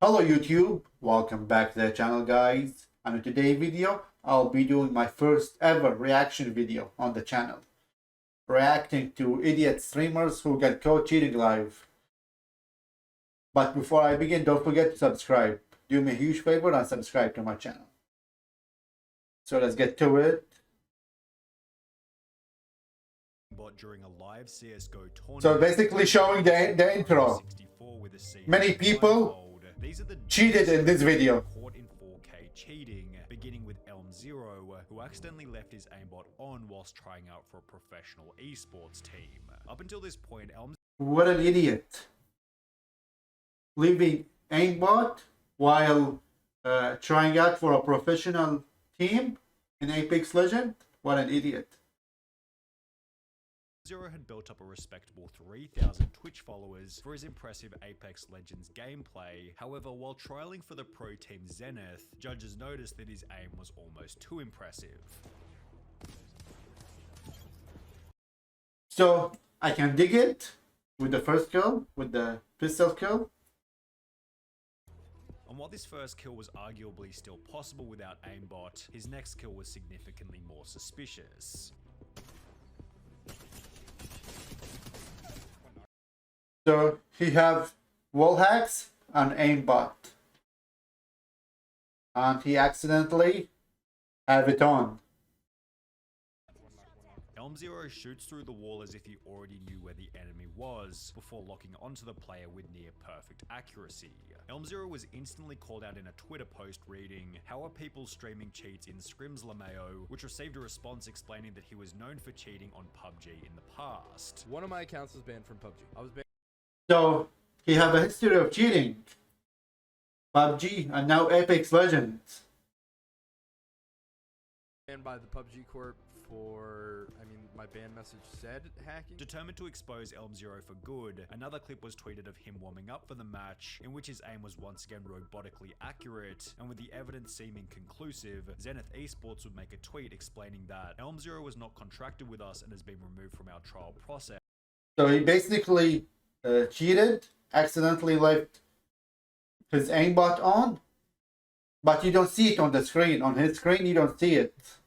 Hello YouTube, welcome back to the channel guys, and in today's video I'll be doing my first ever reaction video on the channel, reacting to idiot streamers who get caught cheating live. But before I begin, don't forget to subscribe. Do me a huge favor and subscribe to my channel. So let's get to it. During a live CS:GO tournament. So basically showing the intro. Many people cheated in this video. Caught in 4K cheating, beginning with Elm0, who accidentally left his aimbot on whilst trying out for a professional esports team. Up until this point, What an idiot. Leaving aimbot while trying out for a professional team in Apex Legends? What an idiot. Zero had built up a respectable 3,000 Twitch followers for his impressive Apex Legends gameplay. However, while trialing for the pro team Zenith, judges noticed that his aim was almost too impressive. So I can dig it with the first kill, with the pistol kill. And while this first kill was arguably still possible without aimbot, his next kill was significantly more suspicious. So he have wall hacks and aimbot, and he accidentally have it on. Elm0 shoots through the wall as if he already knew where the enemy was, before locking onto the player with near perfect accuracy. Elm0 was instantly called out in a Twitter post reading, "How are people streaming cheats in Scrims LMAO?" which received a response explaining that he was known for cheating on PUBG in the past. One of my accounts was banned from PUBG. I was banned. So he have a history of cheating. PUBG and now Apex Legends. Banned by the PUBG Corp for, my ban message said hacking. Determined to expose Elm0 for good, another clip was tweeted of him warming up for the match, in which his aim was once again robotically accurate, and with the evidence seeming conclusive, Zenith Esports would make a tweet explaining that Elm0 was not contracted with us and has been removed from our trial process. So he basically cheated, accidentally left his aimbot on, but you don't see it on the screen. On his screen you don't see it.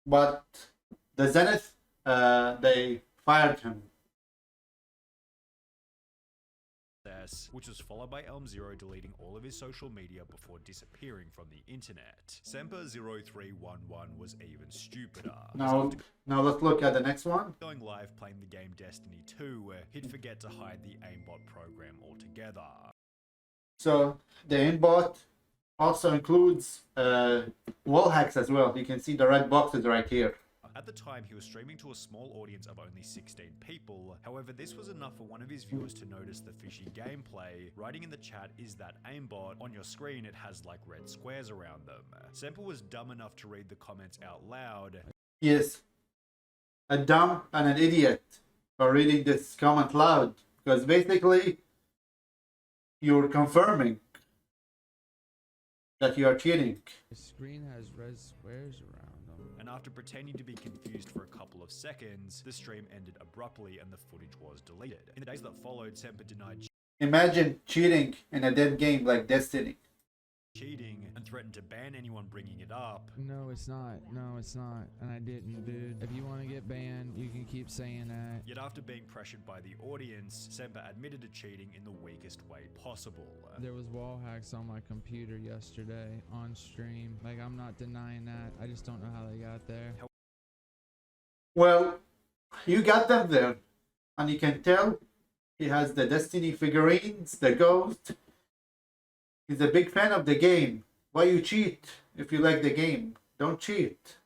But the Zenith, they fired him. Which was followed by Elm0 deleting all of his social media before disappearing from the internet. Semper0311 was even stupider. Now let's look at the next one. Going live playing the game Destiny 2, he'd forget to hide the aimbot program altogether. So the aimbot also includes wall hacks as well. You can see the red boxes right here. At the time, he was streaming to a small audience of only 16 people. However, this was enough for one of his viewers to notice the fishy gameplay. Writing in the chat, "Is that aimbot?" On your screen, it has like red squares around them. Semper was dumb enough to read the comments out loud. Yes, a dumb and an idiot for reading this comment loud, because basically you're confirming that you are cheating. The screen has red squares around them. And after pretending to be confused for a couple of seconds, the stream ended abruptly and the footage was deleted. In the days that followed, Semper denied Imagine cheating in a dead game like Destiny. cheating and threatened to ban anyone bringing it up. No, it's not. No, it's not. And I didn't, dude. If you want to get banned, you can keep saying that. Yet after being pressured by the audience, Semper admitted to cheating in the weakest way possible. There was wall hacks on my computer yesterday on stream. Like, I'm not denying that. I just don't know how they got there. Well, you got them there, and you can tell he has the Destiny figurines, the ghost. He's a big fan of the game. Why you cheat if you like the game? Don't cheat.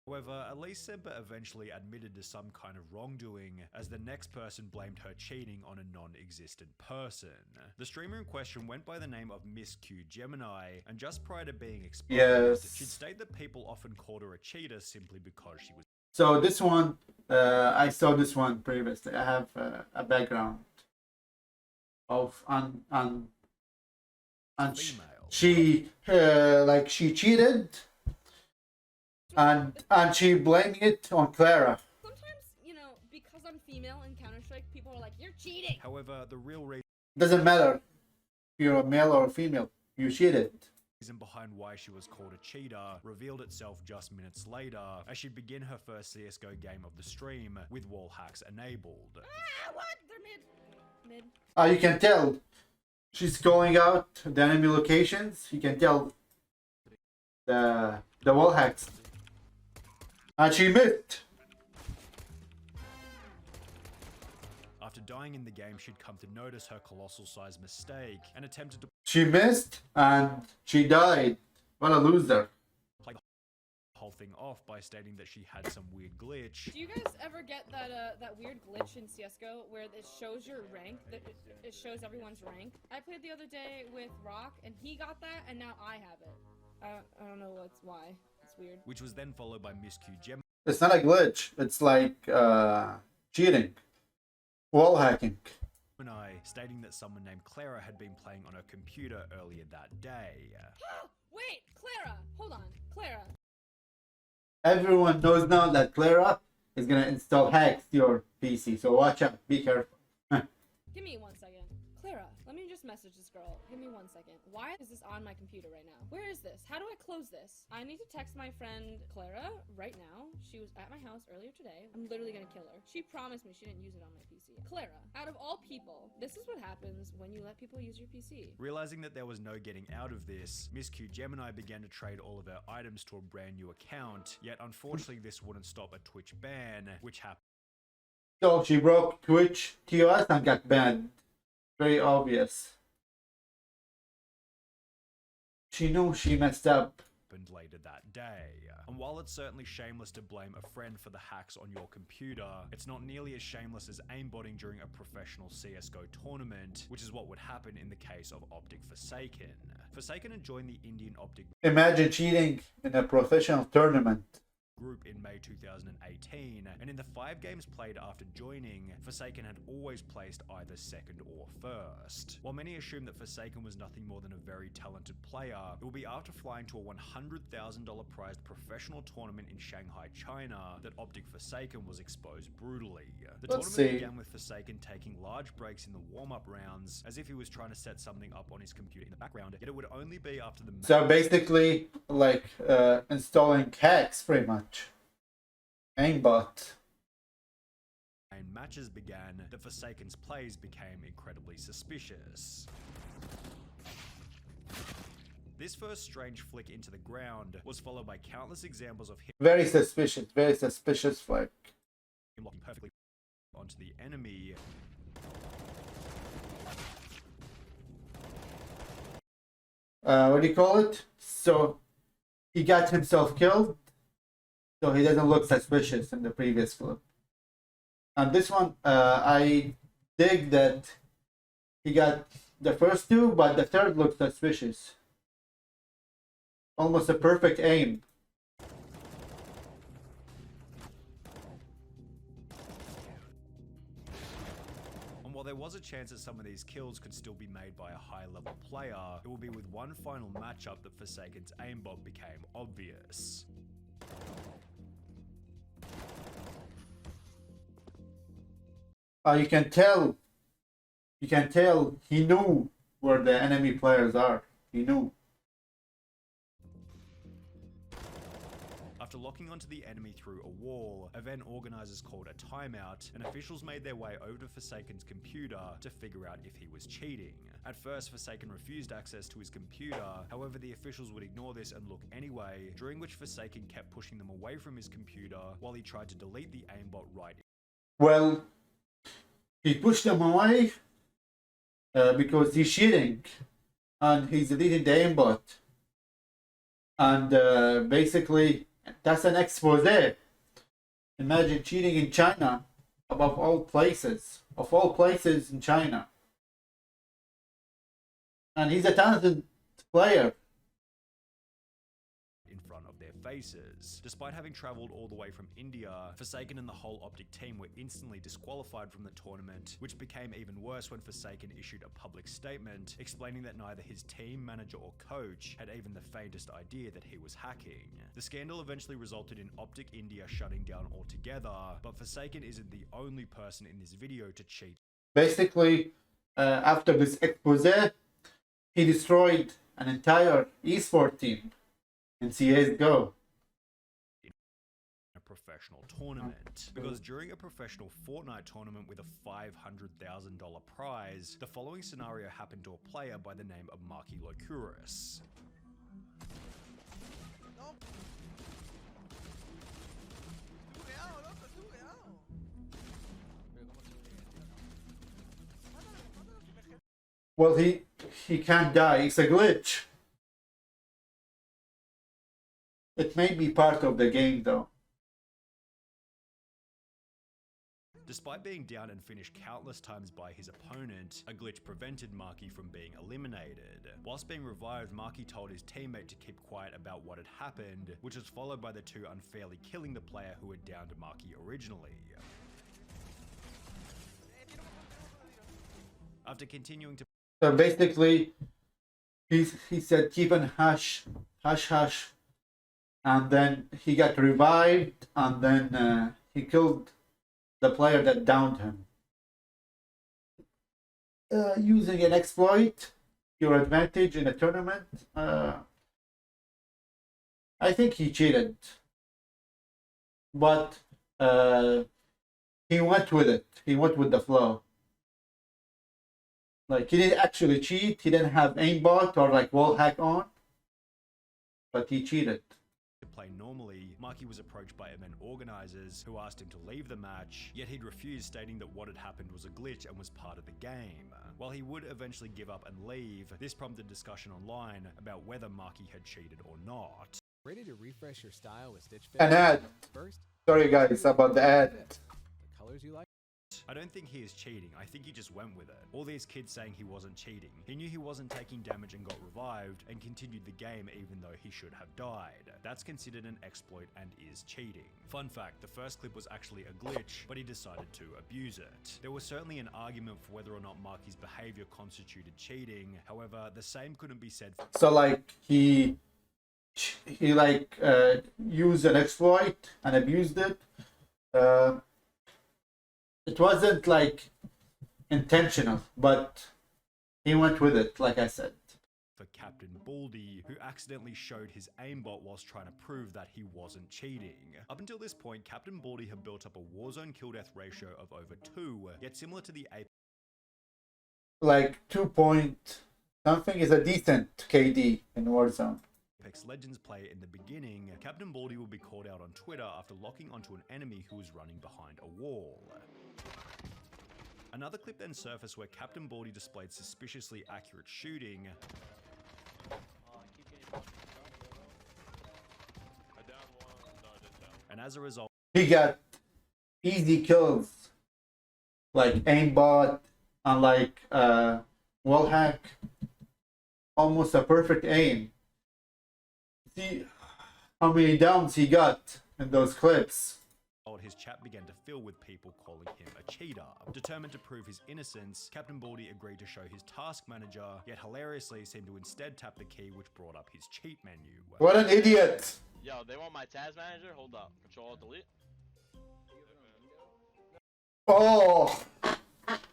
However, at least Semper eventually admitted to some kind of wrongdoing, as the next person blamed her cheating on a non-existent person. The streamer in question went by the name of Miss Q Gemini, and just prior to being exposed, she'd stated that people often called her a cheater simply because she was. So this one, I saw this one previously. I have a background of female. she she cheated, and she blamed it on Clara. Sometimes, you know, because I'm female in Counter-Strike, people are like, you're cheating. However, the real Doesn't matter if you're a male or a female, you cheated. reason behind why she was called a cheater revealed itself just minutes later as she'd begin her first CSGO game of the stream with wall hacks enabled. Ah, what? They're mid. You can tell she's calling out the enemy locations. You can tell the wall hacks, and she missed. After dying in the game, she'd come to notice her colossal size mistake and attempted to She missed and she died. What a loser. play the whole thing off by stating that she had some weird glitch. Do you guys ever get that weird glitch in CSGO where it shows your rank, that it shows everyone's rank? I played the other day with Rock and he got that and now I have it. I don't know why. It's weird. Which was then followed by Miss Q Gemini, It's not a glitch. It's like cheating. Wall hacking. stating that someone named Clara had been playing on her computer earlier that day. Wait, Clara! Hold on, Clara. Everyone knows now that Clara is gonna install hacks to your PC, so watch out. Be careful. Give me 1 second. Clara, let me just message this girl. Give me 1 second. Why is this on my computer right now? Where is this? How do I close this? I need to text my friend Clara right now. She was at my house earlier today. I'm literally gonna kill her. She promised me she didn't use it on my PC. Clara, out of all people, this is what happens when you let people use your PC. Realizing that there was no getting out of this, Miss Q Gemini began to trade all of her items to a brand new account, yet unfortunately this wouldn't stop a Twitch ban, which happened. So she broke Twitch TOS and got banned. Very obvious. She knew she messed up. Later that day. And while it's certainly shameless to blame a friend for the hacks on your computer, it's not nearly as shameless as aimbotting during a professional CSGO tournament, which is what would happen in the case of Optic Forsaken. Forsaken had joined the Indian Optic Imagine cheating in a professional tournament. group in May 2018, and in the 5 games played after joining, Forsaken had always placed either second or first. While many assume that Forsaken was nothing more than a very talented player, it will be after flying to a $100,000 prized professional tournament in Shanghai, China, that Optic Forsaken was exposed brutally. The Let's tournament see. began with Forsaken taking large breaks in the warm-up rounds, as if he was trying to set something up on his computer in the background, yet it would only be after the So basically, like installing hacks, pretty much. Aimbot. main matches began that Forsaken's plays became incredibly suspicious. This first strange flick into the ground was followed by countless examples of him Very suspicious flick. locking perfectly onto the enemy. What do you call it? So he got himself killed, so he doesn't look suspicious in the previous clip. And this one, I dig that he got the first 2, but the third looks suspicious. Almost a perfect aim. And while there was a chance that some of these kills could still be made by a high-level player, it will be with one final matchup that Forsaken's aimbot became obvious. You can tell he knew where the enemy players are. He knew. After locking onto the enemy through a wall, event organizers called a timeout, and officials made their way over to Forsaken's computer to figure out if he was cheating. At first, Forsaken refused access to his computer, however the officials would ignore this and look anyway, during which Forsaken kept pushing them away from his computer while he tried to delete the aimbot right. Well, he pushed them away because he's cheating and he's deleting the aimbot. And basically, that's an expose. Imagine cheating in China, of all places in China. And he's a talented player. In front of their faces. Despite having traveled all the way from India, Forsaken and the whole Optic team were instantly disqualified from the tournament, which became even worse when Forsaken issued a public statement explaining that neither his team, manager or coach had even the faintest idea that he was hacking. The scandal eventually resulted in Optic India shutting down altogether, but Forsaken isn't the only person in this video to cheat. Basically, after this expose, he destroyed an entire esport team in CSGO. A professional tournament, because during a professional Fortnite tournament with a $500,000 prize, the following scenario happened to a player by the name of Marky Locuris. Well, he can't die. It's a glitch. It may be part of the game, though. Despite being down and finished countless times by his opponent, a glitch prevented Marky from being eliminated. Whilst being revived, Marky told his teammate to keep quiet about what had happened, which was followed by the two unfairly killing the player who had downed Marky originally. After continuing to So basically, he said keep an hush, hush, hush, and then he got revived, and then he killed the player that downed him. Using an exploit, your advantage in a tournament, I think he cheated. But he went with it. He went with the flow. Like, he didn't actually cheat. He didn't have aimbot or like wall hack on. But he cheated. play normally, Marky was approached by event organizers who asked him to leave the match, yet he'd refused, stating that what had happened was a glitch and was part of the game. While he would eventually give up and leave, this prompted discussion online about whether Marky had cheated or not. Ready to refresh your style with Stitch Fit? An ad. First, Sorry guys about the ad. the colors you like. I don't think he is cheating, I think he just went with it. All these kids saying he wasn't cheating. He knew he wasn't taking damage and got revived, and continued the game even though he should have died. That's considered an exploit and is cheating. Fun fact, the first clip was actually a glitch, but he decided to abuse it. There was certainly an argument for whether or not Marky's behavior constituted cheating, however, the same couldn't be said for So like he used an exploit and abused it. It wasn't like intentional, but he went with it, like I said. Captain Baldy, who accidentally showed his aimbot whilst trying to prove that he wasn't cheating. Up until this point, Captain Baldy had built up a Warzone kill-death ratio of over 2, yet similar to the Apex. Like 2 point something is a decent KD in Warzone. Apex Legends player in the beginning, Captain Baldy would be called out on Twitter after locking onto an enemy who was running behind a wall. Another clip then surfaced where Captain Baldy displayed suspiciously accurate shooting, and as a result, He got easy kills, like aimbot and like wall hack, almost a perfect aim. See how many downs he got in those clips. his chat began to fill with people calling him a cheater. Determined to prove his innocence, Captain Baldy agreed to show his task manager, yet hilariously seemed to instead tap the key which brought up his cheat menu. What an idiot! Yo, they want my task manager? Hold up. Control Delete. Oh!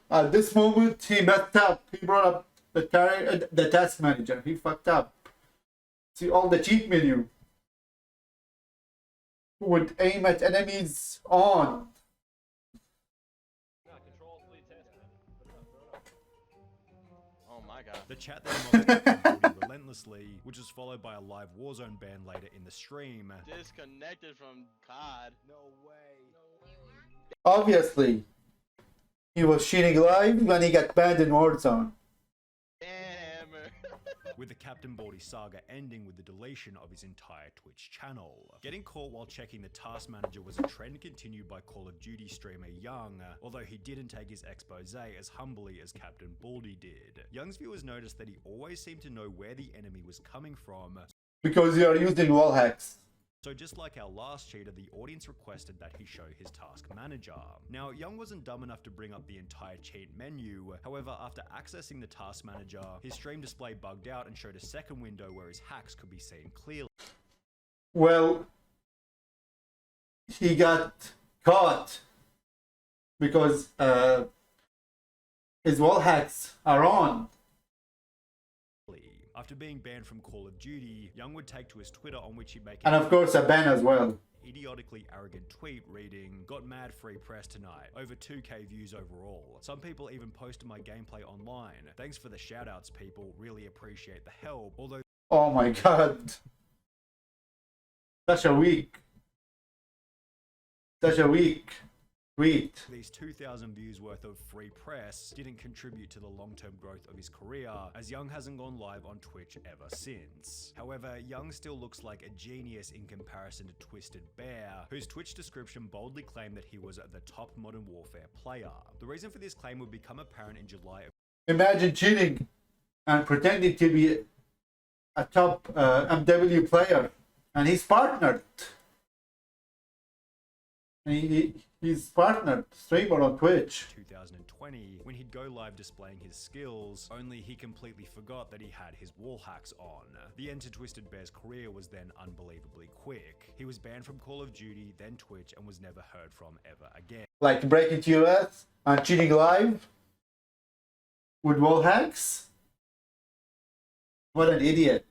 At this moment, he messed up. He brought up the task manager. He fucked up. See all the cheat menu. Would aim at enemies on. Oh my god. The chat then mocked Captain Baldy relentlessly, which was followed by a live Warzone ban later in the stream. Disconnected from COD. No way. Obviously, he was cheating live when he got banned in Warzone. Damn. With the Captain Baldy saga ending with the deletion of his entire Twitch channel. Getting caught while checking the task manager was a trend continued by Call of Duty streamer Young, although he didn't take his expose as humbly as Captain Baldy did. Young's viewers noticed that he always seemed to know where the enemy was coming from, Because you are using wall hacks. So just like our last cheater, the audience requested that he show his task manager. Now, Young wasn't dumb enough to bring up the entire cheat menu. However, after accessing the task manager, his stream display bugged out and showed a second window where his hacks could be seen clearly. Well, he got caught because his wall hacks are on. After being banned from Call of Duty, Young would take to his Twitter, on which he'd make And of course a ban as well. idiotically arrogant tweet reading, "Got mad free press tonight, over 2k views overall. Some people even posted my gameplay online. Thanks for the shoutouts, people, really appreciate the help, although Oh my god. Such a weak tweet. these 2,000 views worth of free press didn't contribute to the long-term growth of his career, as Young hasn't gone live on Twitch ever since. However, Young still looks like a genius in comparison to Twisted Bear, whose Twitch description boldly claimed that he was the top Modern Warfare player. The reason for this claim would become apparent in July of Imagine cheating and pretending to be a top MW player, and he's partnered. And he's partnered streamer on Twitch. 2020, when he'd go live displaying his skills, only he completely forgot that he had his wall hacks on. The end to Twisted Bear's career was then unbelievably quick. He was banned from Call of Duty, then Twitch, and was never heard from ever again. Like breaking to US and cheating live with wall hacks. What an idiot.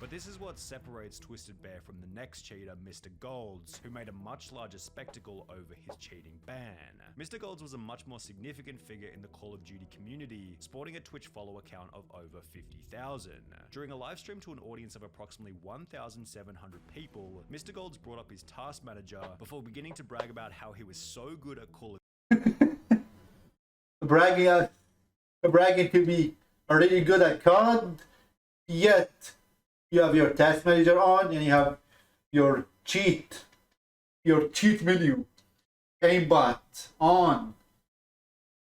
But this is what separates Twisted Bear from the next cheater, Mr. Golds, who made a much larger spectacle over his cheating ban. Mr. Golds was a much more significant figure in the Call of Duty community, sporting a Twitch follower count of over 50,000. During a live stream to an audience of approximately 1,700 people, Mr. Golds brought up his task manager before beginning to brag about how he was so good at Call of bragging to be really good at COD, yet you have your task manager on and you have your cheat menu, aimbot on.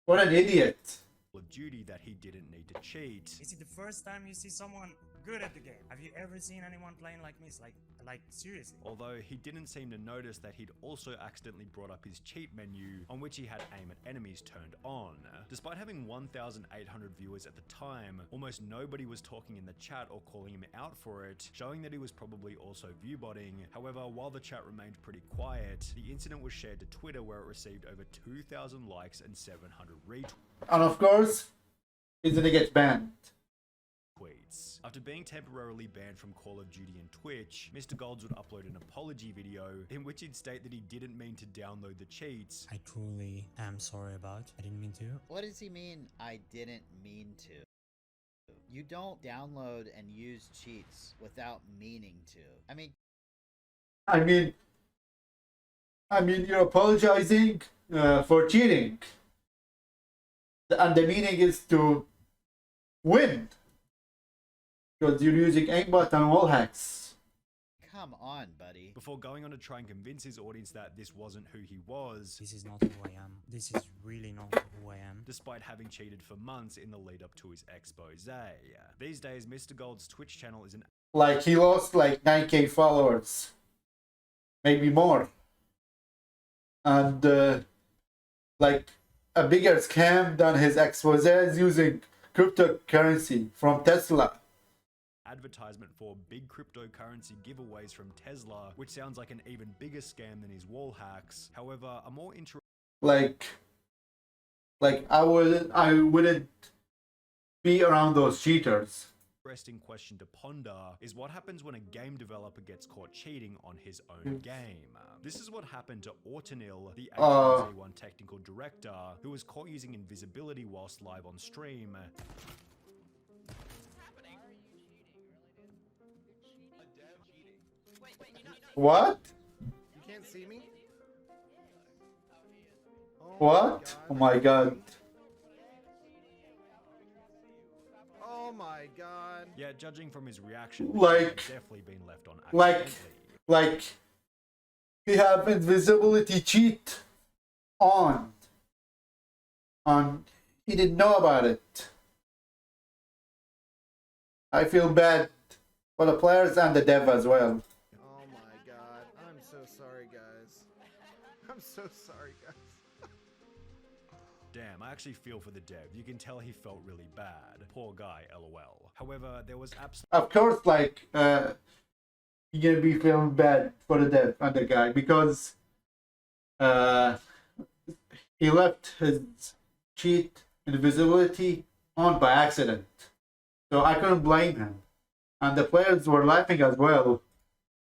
What an idiot. Duty that he didn't need to cheat. Is it the first time you see someone good at the game? Have you ever seen anyone playing like me? Like seriously? Although he didn't seem to notice that he'd also accidentally brought up his cheat menu, on which he had aim at enemies turned on. Despite having 1,800 viewers at the time, almost nobody was talking in the chat or calling him out for it, showing that he was probably also viewbotting. However, while the chat remained pretty quiet, the incident was shared to Twitter, where it received over 2,000 likes and 700 retweets. And of course, he's gonna get banned. After being temporarily banned from Call of Duty and Twitch, Mr. Golds would upload an apology video in which he'd state that he didn't mean to download the cheats. I truly am sorry about. I didn't mean to. What does he mean, I didn't mean to? You don't download and use cheats without meaning to. I mean, you're apologizing for cheating. And the meaning is to win. Because you're using aimbot and wall hacks. Come on, buddy. Before going on to try and convince his audience that this wasn't who he was, This is not who I am. This is really not who I am. despite having cheated for months in the lead up to his expose. These days, Mr. Gold's Twitch channel is an Like, he lost like 9k followers. Maybe more. And like a bigger scam than his exposés using cryptocurrency from Tesla. advertisement for big cryptocurrency giveaways from Tesla, which sounds like an even bigger scam than his wall hacks. However, a more Like I wouldn't be around those cheaters. interesting question to ponder is what happens when a game developer gets caught cheating on his own game. This is what happened to Ortonil, the H1Z1 technical director, who was caught using invisibility whilst live on stream. What? You can't see me? What? Oh my god. Oh my god. Yeah, judging from his reaction, Like- he's definitely been left on like- accidentally. Like, we have invisibility cheat on. And he didn't know about it. I feel bad for the players and the dev as well. so sorry, guys. Damn, I actually feel for the dev. You can tell he felt really bad. Poor guy, lol. However, there was absolutely... Of course, like, you're gonna be feeling bad for the dev and the guy because he left his cheat invisibility on by accident. So I couldn't blame him. And the players were laughing as well.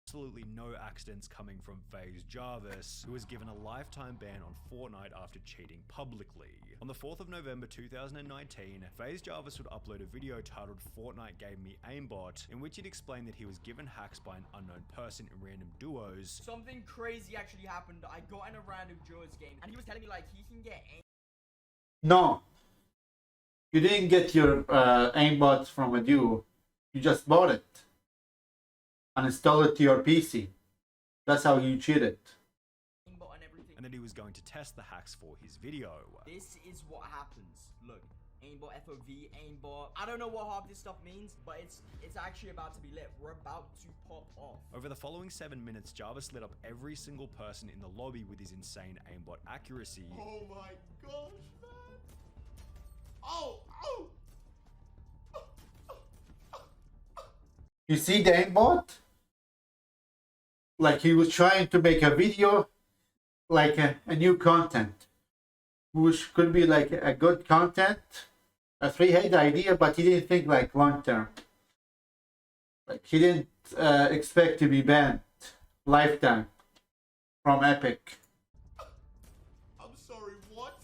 Absolutely no accidents coming from FaZe Jarvis, who was given a lifetime ban on Fortnite after cheating publicly. On the 4th of November 2019, FaZe Jarvis would upload a video titled "Fortnite Gave Me Aimbot," in which it explained that he was given hacks by an unknown person in random duos. Something crazy actually happened. I got in a random duos game, and he was telling me like he can get aim. No. You didn't get your aimbot from a duo. You just bought it and installed it to your PC. That's how you cheated. And that he was going to test the hacks for his video. This is what happens. Look, aimbot FOV, aimbot. I don't know what half this stuff means, but it's actually about to be lit. We're about to pop off. Over the following 7 minutes, Jarvis lit up every single person in the lobby with his insane aimbot accuracy. Oh my gosh, man. Oh, oh. You see the aimbot? Like he was trying to make a video, like a new content, which could be like a good content, a free-head idea, but he didn't think like long-term. Like he didn't expect to be banned lifetime from Epic. I'm sorry, what?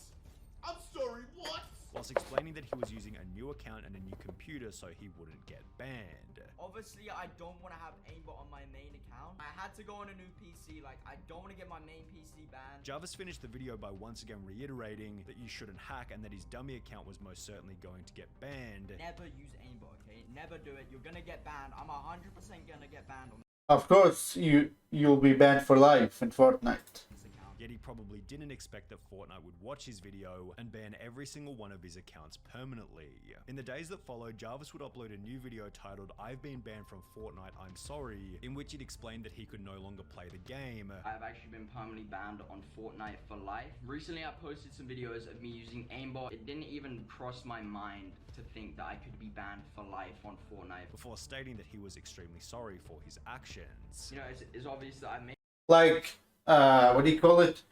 I'm sorry, what? Whilst explaining that he was using a new account and a new computer so he wouldn't get banned. Obviously, I don't want to have aimbot on my main account. I had to go on a new PC. Like, I don't want to get my main PC banned. Jarvis finished the video by once again reiterating that you shouldn't hack and that his dummy account was most certainly going to get banned. Never use aimbot, okay? Never do it. You're gonna get banned. I'm 100% gonna get banned on Of course, you'll be banned for life in Fortnite. this account. Yet he probably didn't expect that Fortnite would watch his video and ban every single one of his accounts permanently. In the days that followed, Jarvis would upload a new video titled "I've been banned from Fortnite, I'm sorry," in which it explained that he could no longer play the game. I've actually been permanently banned on Fortnite for life. Recently, I posted some videos of me using aimbot. It didn't even cross my mind to think that I could be banned for life on Fortnite. Before stating that he was extremely sorry for his actions. You know, it's obvious that I made Like, what do you call it?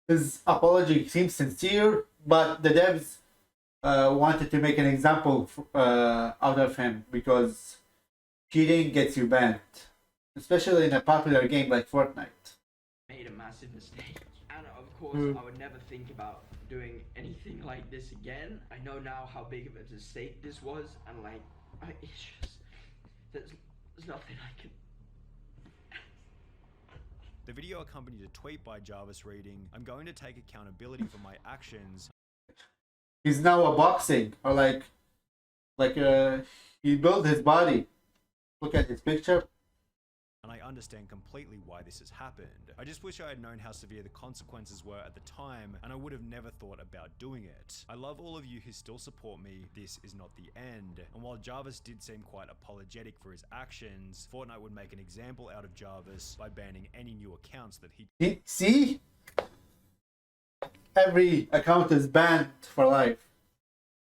His apology seems sincere, but the devs wanted to make an example out of him because cheating gets you banned, especially in a popular game like Fortnite. a massive mistake. And of course, I would never think about doing anything like this again. I know now how big of a mistake this was, and like, it's just, there's nothing I can... The video accompanied a tweet by Jarvis reading, "I'm going to take accountability for my actions." He's now a boxing, or like he built his body. Look at his picture. And I understand completely why this has happened. I just wish I had known how severe the consequences were at the time, and I would have never thought about doing it. I love all of you who still support me. This is not the end. And while Jarvis did seem quite apologetic for his actions, Fortnite would make an example out of Jarvis by banning any new accounts that he... See? Every account is banned for life.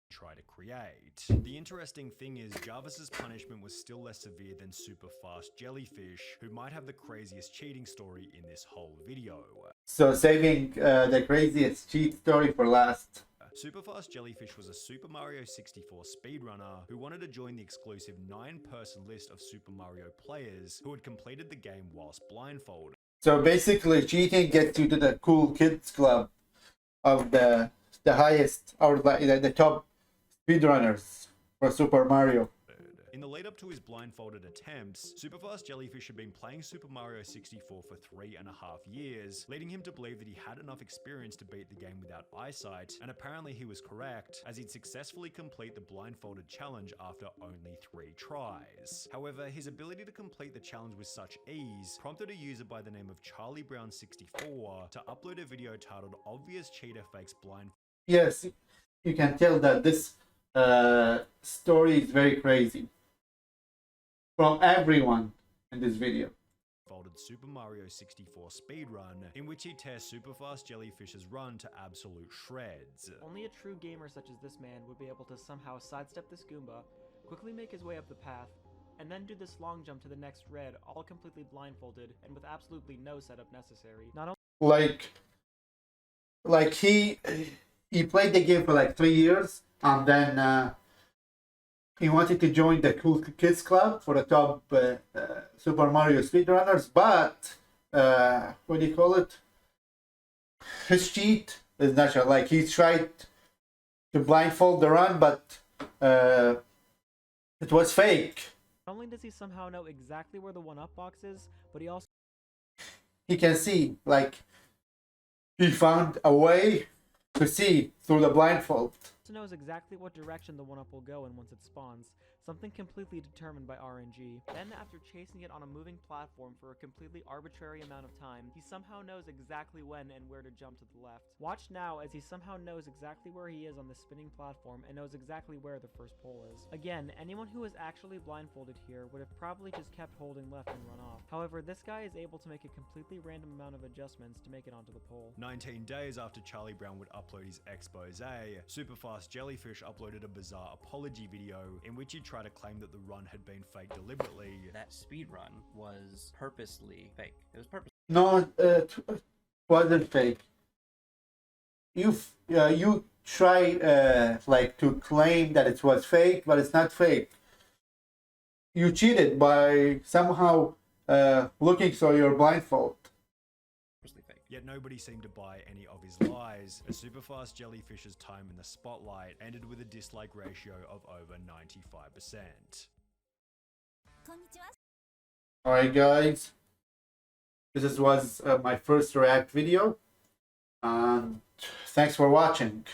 ...try to create. The interesting thing is, Jarvis's punishment was still less severe than Super Fast Jellyfish, who might have the craziest cheating story in this whole video. So saving the craziest cheat story for last. Super Fast Jellyfish was a Super Mario 64 speedrunner who wanted to join the exclusive 9-person list of Super Mario players who had completed the game whilst blindfolded. So basically, cheating gets you to the cool kids club of the highest, or the top speedrunners for Super Mario. In the lead up to his blindfolded attempts, Superfast Jellyfish had been playing Super Mario 64 for 3.5 years, leading him to believe that he had enough experience to beat the game without eyesight, and apparently he was correct, as he'd successfully complete the blindfolded challenge after only 3 tries. However, his ability to complete the challenge with such ease prompted a user by the name of Charlie Brown 64 to upload a video titled "Obvious Cheater Fakes Blind." Yes, you can tell that this story is very crazy from everyone in this video. blindfolded Super Mario 64 speedrun, in which he tears Superfast Jellyfish's run to absolute shreds. Only a true gamer such as this man would be able to somehow sidestep this Goomba, quickly make his way up the path, and then do this long jump to the next red, all completely blindfolded and with absolutely no setup necessary. Not like he played the game for like 3 years, and then he wanted to join the Cool Kids Club for the top Super Mario speedrunners, but what do you call it? His cheat is natural. Like he tried to blindfold the run, but it was fake. Not only does he somehow know exactly where the 1-up box is, but he can see, like, he found a way to see through the blindfold. knows exactly what direction the 1-up will go in once it spawns, something completely determined by RNG. Then, after chasing it on a moving platform for a completely arbitrary amount of time, he somehow knows exactly when and where to jump to the left. Watch now as he somehow knows exactly where he is on the spinning platform and knows exactly where the first pole is. Again, anyone who is actually blindfolded here would have probably just kept holding left and run off. However, this guy is able to make a completely random amount of adjustments to make it onto the pole. 19 days after Charlie Brown would upload his expose, Superfast Jellyfish uploaded a bizarre apology video in which he tried to claim that the run had been faked deliberately. That speed run was purposely fake. It was purposely. No, it wasn't fake. You try like to claim that it was fake, but it's not fake. You cheated by somehow looking so you're blindfold. Yet nobody seemed to buy any of his lies, as Superfast Jellyfish's time in the spotlight ended with a dislike ratio of over 95%. Alright guys, this was my first React video, and thanks for watching.